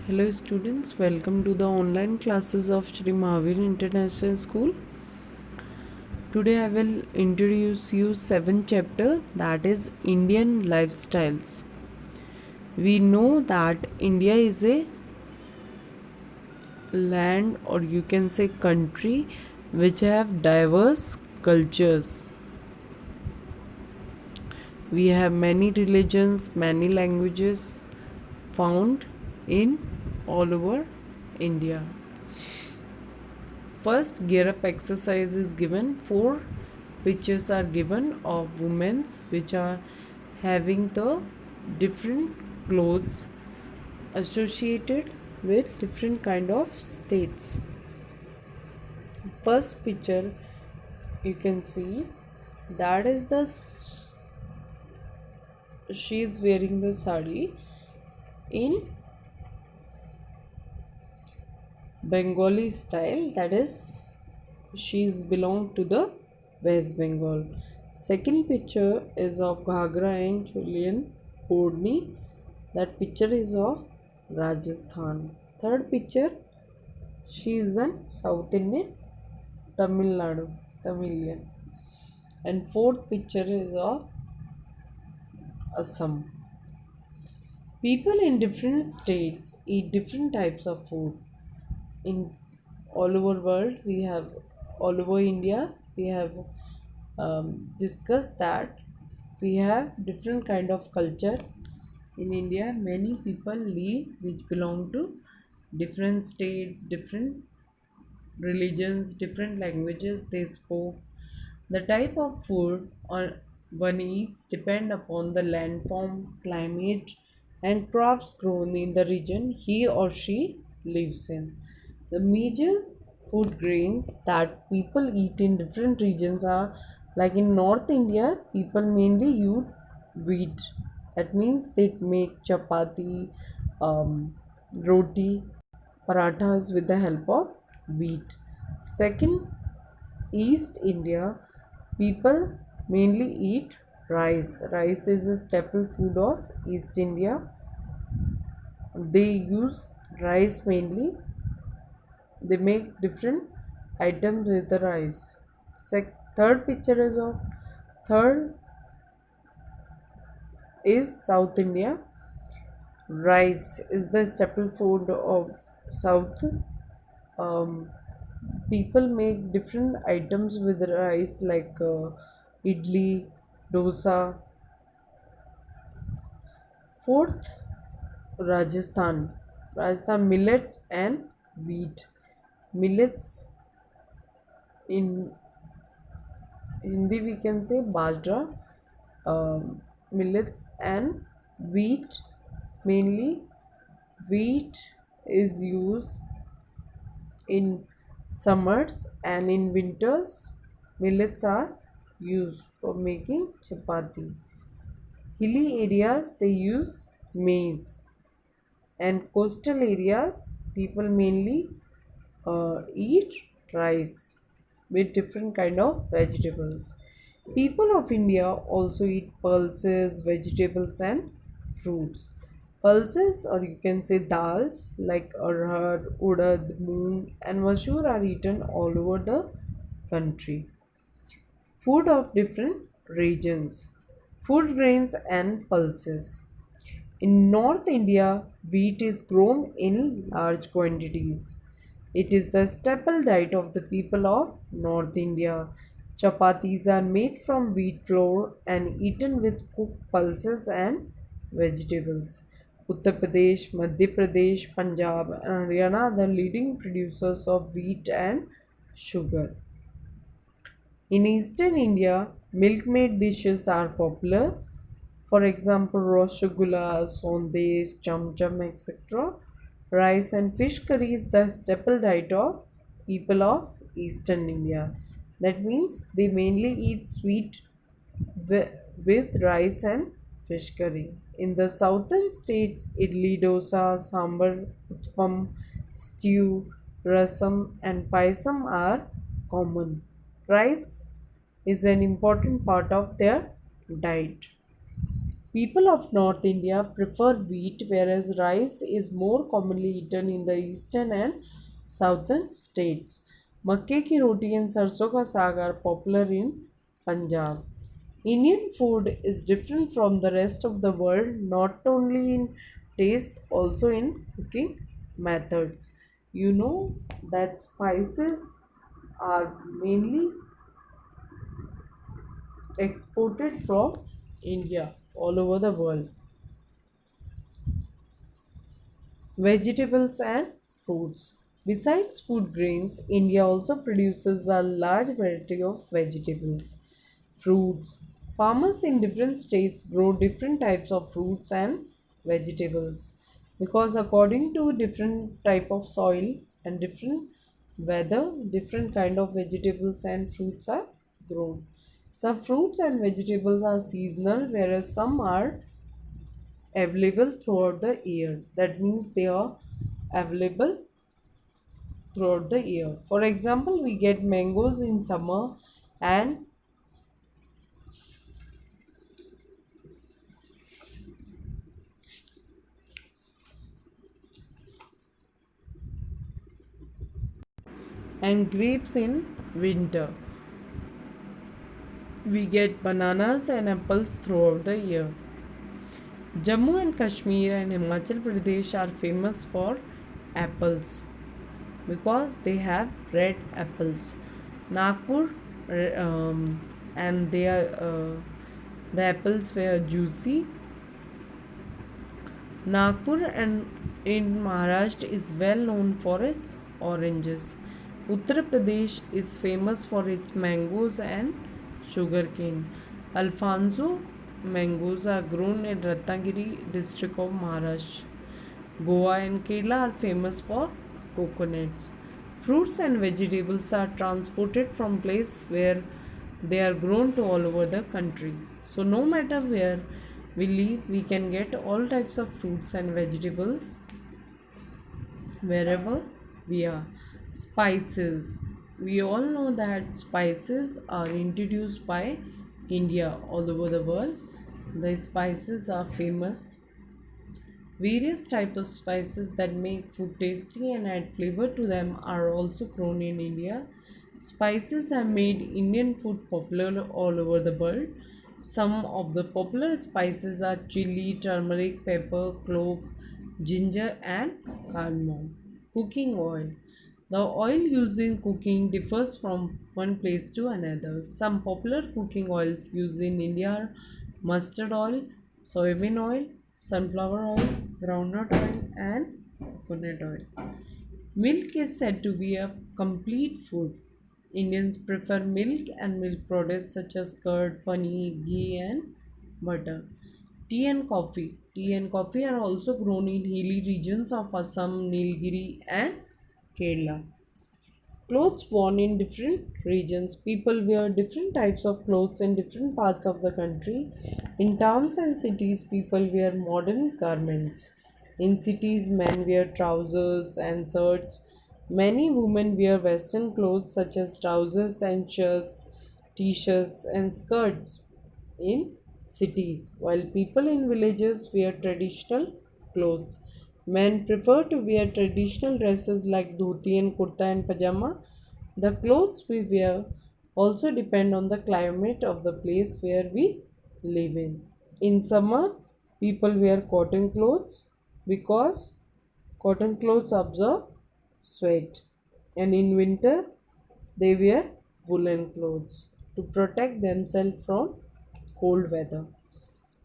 Hello students, welcome to the online classes of Shri Mahavir International School. Today I will introduce you 7th chapter, that is Indian lifestyles. We know that India is a land, or you can say country, which have diverse cultures. We have many religions, many languages found in all over India. First gear up exercise is given. Four pictures are given of women which are having the different clothes associated with different kind of states. First picture you can see, that is she is wearing the sari in Bengali style, that is she's belong to the West Bengal. Second picture is of Ghagra and Julian Odni. That picture is of Rajasthan. Third picture, she is an South Indian, Tamil Nadu, Tamilian. And fourth picture is of Assam. People in different states eat different types of food. In all over world, we have all over India, we have discussed that we have different kind of culture in India. Many people live which belong to different states, different religions, different languages they spoke. The type of food or one eats depend upon the landform, climate, and crops grown in the region he or she lives in. The major food grains that people eat in different regions are, like in North India, people mainly use wheat. That means they make chapati, roti, parathas with the help of wheat. Second, East India, people mainly eat rice. Rice is a staple food of East India. They use rice mainly. They make different items with the rice. Third picture is of third is South India. Rice is the staple food of South. Um, People make different items with rice like idli, dosa. Fourth, Rajasthan. Rajasthan millets and wheat. Millets in Hindi we can say bajra. Millets and wheat. Mainly wheat is used in summers, and in winters millets are used for making chapati. Hilly areas they use maize, and coastal areas people mainly eat rice with different kind of vegetables. People of India also eat pulses, vegetables and fruits. Pulses, or you can say dals, like arhar, urad, moong and masoor are eaten all over the country. Food of different regions. Food grains and pulses. In North India, wheat is grown in large quantities. It is the staple diet of the people of North India. Chapatis are made from wheat flour and eaten with cooked pulses and vegetables. Uttar Pradesh, Madhya Pradesh, Punjab, and Haryana are the leading producers of wheat and sugar. In eastern India, milk-made dishes are popular. For example, rasgulla, sondesh, cham cham, etc. Rice and fish curry is the staple diet of people of eastern India. That means they mainly eat sweet with rice and fish curry. In the southern states, idli, dosa, sambar, utpam, stew, rasam, and paisam are common. Rice is an important part of their diet. People of North India prefer wheat, whereas rice is more commonly eaten in the eastern and southern states. Makke ki roti and sarson ka saag are popular in Punjab. Indian food is different from the rest of the world, not only in taste, also in cooking methods. You know that spices are mainly exported from India all over the world. Vegetables and fruits. Besides food grains, India also produces a large variety of vegetables, fruits. Farmers in different states grow different types of fruits and vegetables because according to different type of soil and different weather, different kind of vegetables and fruits are grown. Some fruits and vegetables are seasonal, whereas some are available throughout the year. That means they are available throughout the year. For example, we get mangoes in summer and grapes in winter. We get bananas and apples throughout the year. Jammu and Kashmir and Himachal Pradesh are famous for apples because they have red apples. Nagpur and the apples were juicy. Nagpur and in Maharashtra is well known for its oranges. Uttar Pradesh is famous for its mangoes and sugarcane. Alfonso mangoes are grown in Ratnagiri district of Maharashtra. Goa and Kerala are famous for coconuts. Fruits and vegetables are transported from place where they are grown to all over the country. So no matter where we live, we can get all types of fruits and vegetables wherever we are. Spices. We all know that spices are introduced by India all over the world. The spices are famous. Various types of spices that make food tasty and add flavor to them are also grown in India. Spices have made Indian food popular all over the world. Some of the popular spices are chili, turmeric, pepper, clove, ginger, and cardamom. Cooking oil. The oil used in cooking differs from one place to another. Some popular cooking oils used in India are mustard oil, soybean oil, sunflower oil, groundnut oil, and coconut oil. Milk is said to be a complete food. Indians prefer milk and milk products such as curd, paneer, ghee, and butter. Tea and coffee. Tea and coffee are also grown in hilly regions of Assam, Nilgiri, and Kerala. Clothes worn in different regions. People wear different types of clothes in different parts of the country. In towns and cities, people wear modern garments. In cities, men wear trousers and shirts. Many women wear western clothes such as trousers and shirts, t shirts, and skirts in cities, while people in villages wear traditional clothes. Men prefer to wear traditional dresses like dhoti and kurta and pajama. The clothes we wear also depend on the climate of the place where we live in. In summer, people wear cotton clothes because cotton clothes absorb sweat, and in winter, they wear woolen clothes to protect themselves from cold weather.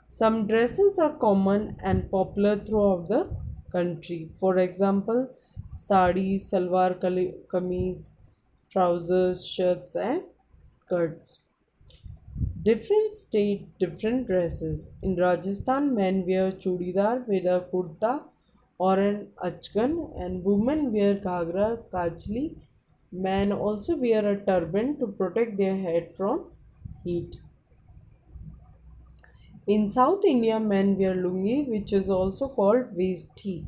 Some dresses are common and popular throughout the country. For example, sari, salwar kameez, trousers, shirts, and skirts. Different states, different dresses. In Rajasthan, men wear chudidar with a kurta or an achkan, and women wear ghagra, kachli. Men also wear a turban to protect their head from heat. In South India, men wear lungi, which is also called vesti.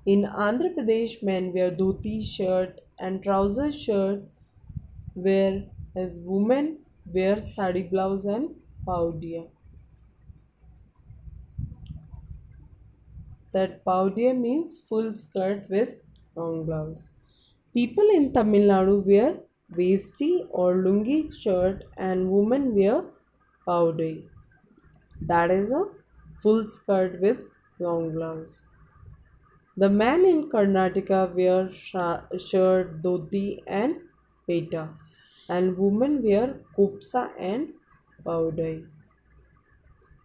In Andhra Pradesh, men wear dhoti shirt and trouser shirt, whereas women wear sari blouse and paudia. that paudia means full skirt with long blouse. People in Tamil Nadu wear vesti or lungi shirt and women wear paudai. That is a full skirt with long blouse. The man in Karnataka wear shirt, dhoti and peta and women wear kupsa and paudai.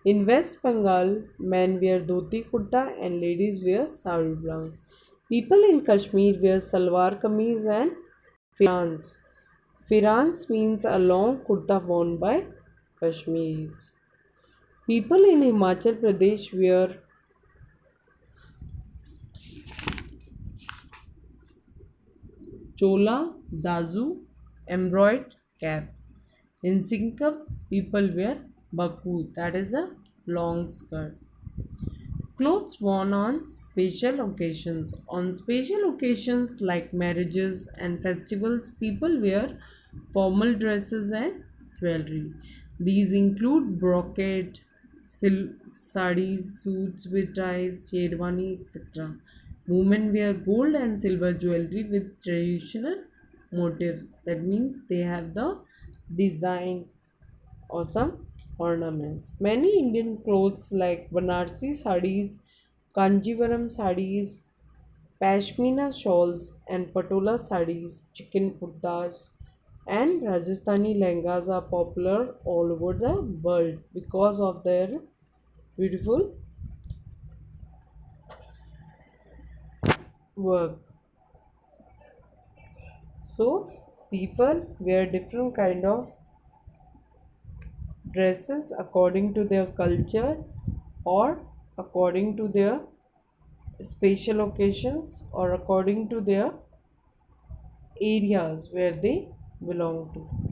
In West Bengal, men wear dhoti kurta and ladies wear sari blouse. People in Kashmir wear salwar kameez and firans. Firans means a long kurta worn by Kashmiris. People in Himachal Pradesh wear chola, dazu, embroidered cap. In Singapore, people wear baku, that is a long skirt. Clothes worn on special occasions. On special occasions like marriages and festivals, people wear formal dresses and jewelry. These include brocade, saris, suits with ties, sherwani, etc. Women wear gold and silver jewelry with traditional motifs. That means they have the design or some ornaments. Many Indian clothes like Banarsi sarees, Kanjivaram sarees, Pashmina shawls, and Patola sarees, chicken kurtas, and Rajasthani lehengas are popular all over the world because of their beautiful work. So people wear different kind of dresses according to their culture or according to their special occasions or according to their areas where they belong to.